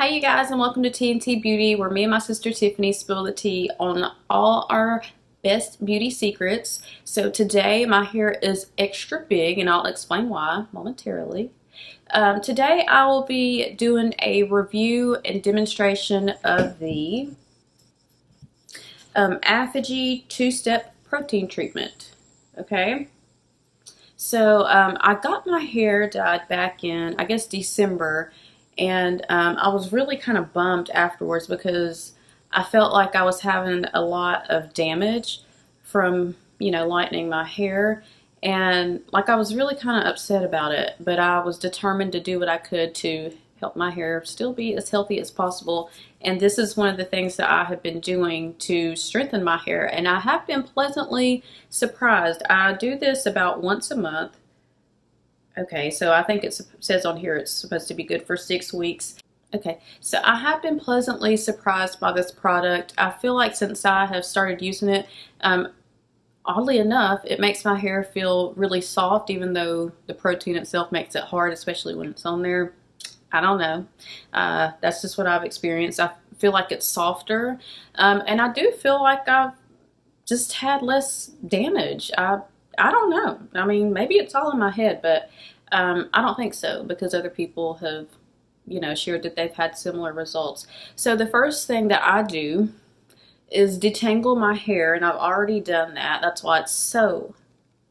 Hi you guys, and welcome to T&T Beauty, where me and my sister Tiffany spill the tea on all our best beauty secrets. So today my hair is extra big, and I'll explain why momentarily. Today I will be doing a review and demonstration of the Aphogee 2-step protein treatment. Okay, so I got my hair dyed back in, I guess, December. And I was really kind of bummed afterwards because I felt like I was having a lot of damage from, lightening my hair. And like I was really kind of upset about it, but I was determined to do what I could to help my hair still be as healthy as possible. And this is one of the things that I have been doing to strengthen my hair. And I have been pleasantly surprised. I do this about once a month. Okay, so I think it says on here it's supposed to be good for 6 weeks. Okay, so I have been pleasantly surprised by this product. I feel like since I have started using it, oddly enough, it makes my hair feel really soft, even though the protein itself makes it hard, especially when it's on there. I don't know. That's just what I've experienced. I feel like it's softer, and I do feel like I've just had less damage. I don't know. I mean, maybe it's all in my head, but I don't think so, because other people have, shared that they've had similar results. So the first thing that I do is detangle my hair, and I've already done that. That's why it's so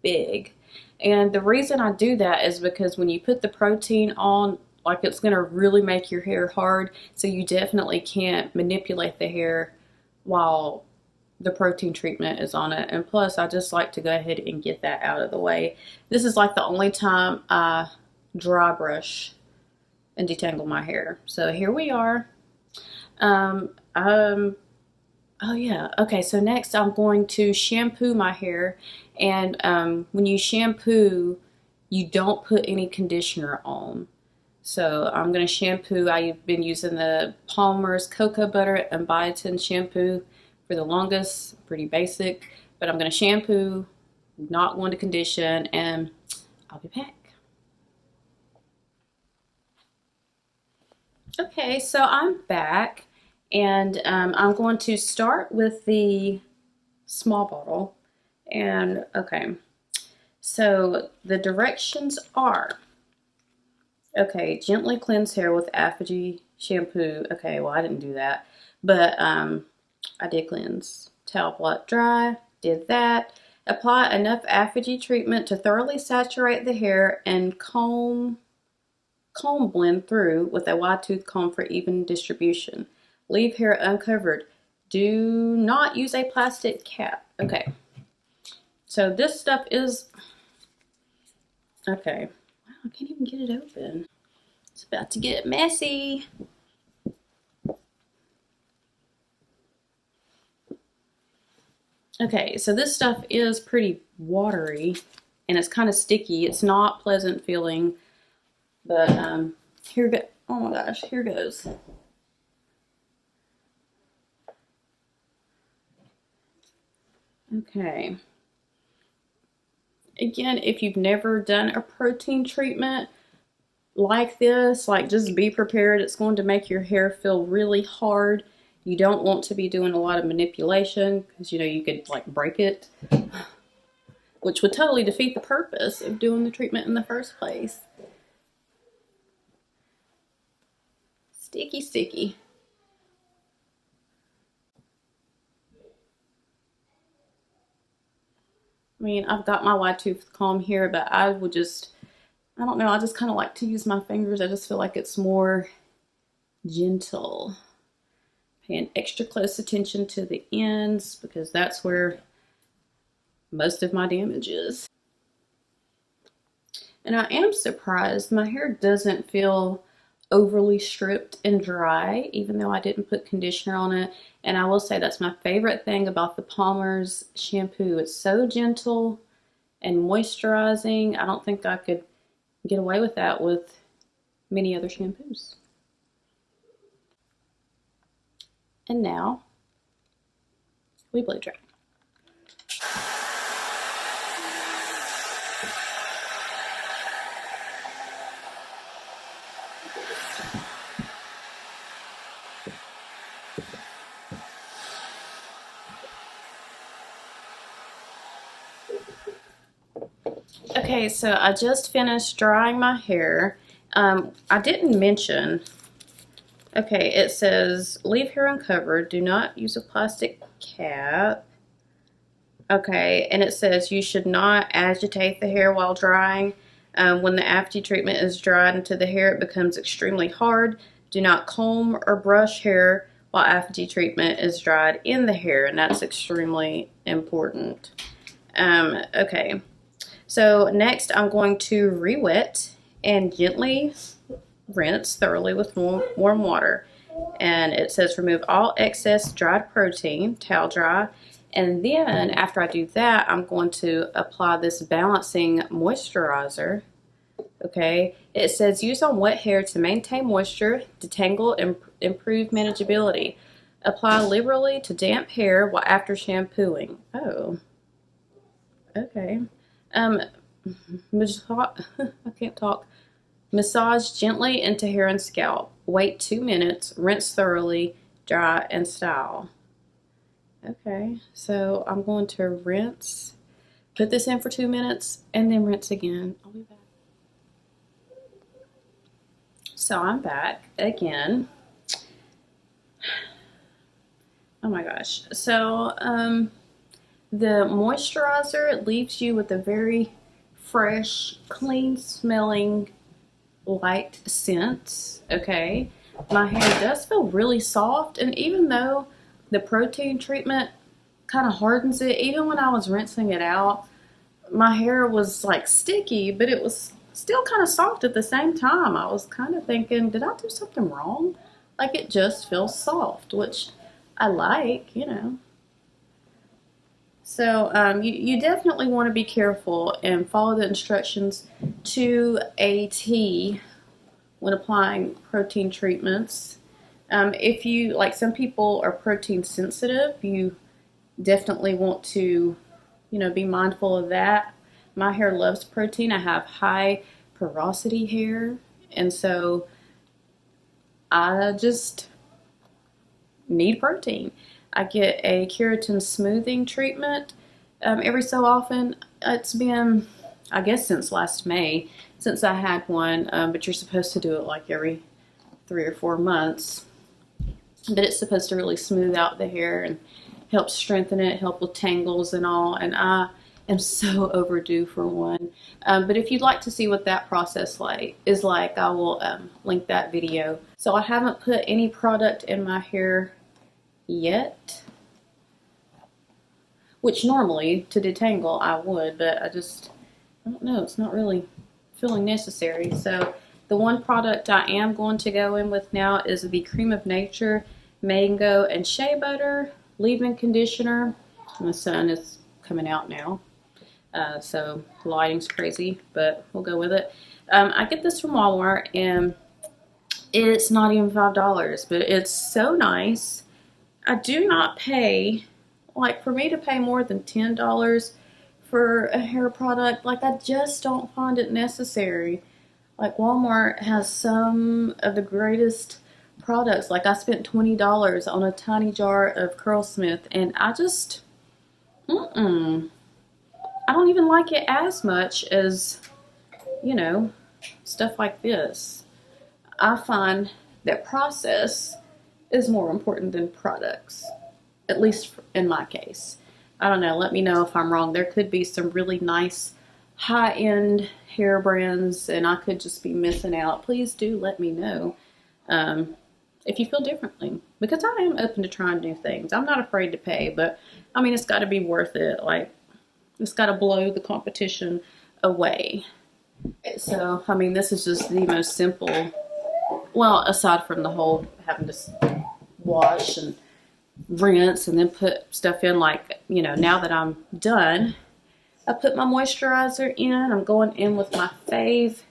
big. And the reason I do that is because when you put the protein on, like, it's going to really make your hair hard, so you definitely can't manipulate the hair while the protein treatment is on it. And plus, I just like to go ahead and get that out of the way. This is like the only time I dry brush and detangle my hair. So here we are. Oh yeah, okay, so next I'm going to shampoo my hair. And when you shampoo, you don't put any conditioner on. So I'm going to shampoo. I've been using the Palmer's Cocoa Butter and Biotin shampoo for the longest. Pretty basic, but I'm going to shampoo, not going to condition, and I'll be back. Okay, so I'm back, and I'm going to start with the small bottle. And okay, so the directions are, okay, gently cleanse hair with Aphogee shampoo. Okay, well, I didn't do that, but I did cleanse. Towel blot dry, did that. Apply enough Aphogee treatment to thoroughly saturate the hair, and comb blend through with a wide tooth comb for even distribution. Leave hair uncovered. Do not use a plastic cap. Okay, so this stuff is, okay, wow, I can't even get it open. It's about to get messy. Okay, so this stuff is pretty watery, and it's kind of sticky. It's not pleasant feeling, but oh my gosh, here goes. Okay. Again, if you've never done a protein treatment like this, like, just be prepared. It's going to make your hair feel really hard. You don't want to be doing a lot of manipulation, because you could like break it, which would totally defeat the purpose of doing the treatment in the first place. Sticky, sticky. I mean, I've got my wide tooth comb here, but I would just, I don't know, I just kind of like to use my fingers. I just feel like it's more gentle. Paying extra close attention to the ends, because that's where most of my damage is. And I am surprised my hair doesn't feel overly stripped and dry, even though I didn't put conditioner on it. And I will say that's my favorite thing about the Palmer's shampoo. It's so gentle and moisturizing. I don't think I could get away with that with many other shampoos. And now we blow dry. Okay, so I just finished drying my hair. I didn't mention, okay, it says leave hair uncovered. Do not use a plastic cap. Okay, and it says you should not agitate the hair while drying. When the Aphogee treatment is dried into the hair, it becomes extremely hard. Do not comb or brush hair while Aphogee treatment is dried in the hair, and that's extremely important. Okay, so next I'm going to re-wet and gently rinse thoroughly with warm water. And it says remove all excess dried protein, towel dry. And then after I do that, I'm going to apply this balancing moisturizer. Okay, it says use on wet hair to maintain moisture, detangle, and improve manageability. Apply liberally to damp hair while after shampooing. Oh, okay. I can't talk. Massage gently into hair and scalp. Wait 2 minutes. Rinse thoroughly. Dry and style. Okay, so I'm going to rinse, put this in for 2 minutes, and then rinse again. I'll be back. So I'm back again. Oh my gosh. So the moisturizer leaves you with a very fresh, clean smelling, light scent. Okay, my hair does feel really soft, and even though the protein treatment kind of hardens it, even when I was rinsing it out, my hair was like sticky, but it was still kind of soft at the same time. I was kind of thinking, did I do something wrong? Like, it just feels soft, which I like, you know. So you definitely want to be careful and follow the instructions to a T when applying protein treatments. If you, like, some people are protein sensitive, you definitely want to, you know, be mindful of that. My hair loves protein. I have high porosity hair, and so I just need protein. I get a keratin smoothing treatment every so often. It's been, I guess, since last May since I had one, but you're supposed to do it like every 3 or 4 months. But it's supposed to really smooth out the hair and help strengthen it, help with tangles and all. And I am so overdue for one. But if you'd like to see what that process is like, I will link that video. So I haven't put any product in my hair yet, which normally to detangle I would, but I don't know, it's not really feeling necessary. So the one product I am going to go in with now is the Creme of Nature Mango and Shea Butter Leave-In Conditioner. The sun is coming out now, so the lighting's crazy, but we'll go with it. I get this from Walmart, and it's not even $5, but it's so nice. I do not pay, like, for me to pay more than $10 for a hair product, like, I just don't find it necessary. Like, Walmart has some of the greatest products. Like, I spent $20 on a tiny jar of Curlsmith, and I just, I don't even like it as much as, you know, stuff like this. I find that process is more important than products, at least in my case. I don't know, let me know if I'm wrong. There could be some really nice high-end hair brands, and I could just be missing out. Please do let me know if you feel differently, because I am open to trying new things. I'm not afraid to pay, but I mean, it's got to be worth it. Like, it's got to blow the competition away. So, I mean, this is just the most simple, well, aside from the whole having to wash and rinse and then put stuff in, like, you know, now that I'm done, I put my moisturizer in. I'm going in with my fave,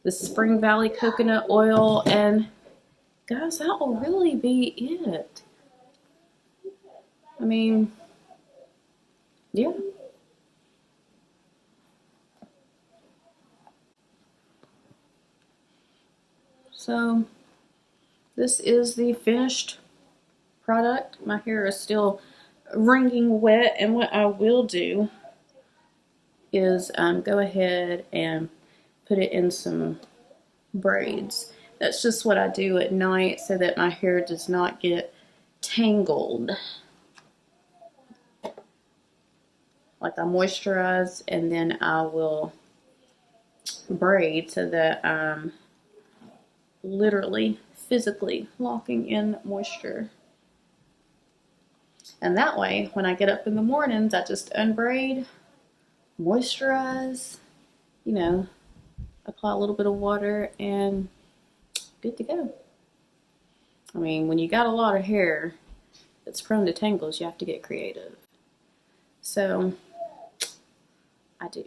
the Spring Valley coconut oil, and guys, that will really be it. I mean, yeah. So this is the finished product. My hair is still wringing wet, and what I will do is go ahead and put it in some braids. That's just what I do at night so that my hair does not get tangled. Like I moisturize and then I will braid so that I'm literally physically locking in moisture. And that way, when I get up in the mornings, I just unbraid, moisturize, you know, apply a little bit of water and good to go. I mean, when you got a lot of hair that's prone to tangles, you have to get creative. So, I do.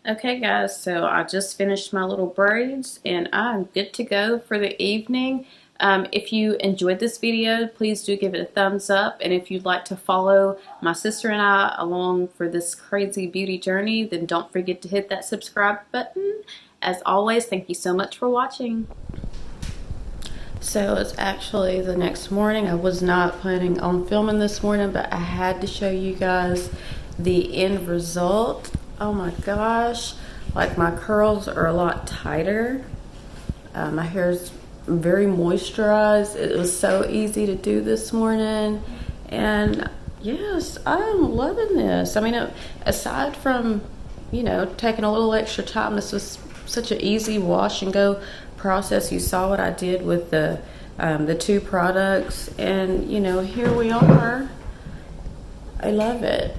Okay guys, so I just finished my little braids and I'm good to go for the evening. If you enjoyed this video, please do give it a thumbs up, and if you'd like to follow my sister and I along for this crazy beauty journey, then don't forget to hit that subscribe button. As always, thank you so much for watching. So it's actually the next morning. I was not planning on filming this morning, but I had to show you guys the end result. Oh my gosh, like my curls are a lot tighter. My hair's very moisturized. It was so easy to do this morning, and yes, I'm loving this. I mean, aside from, you know, taking a little extra time, this was such an easy wash and go process. You saw what I did with the 2 products, and you know, here we are. I love it.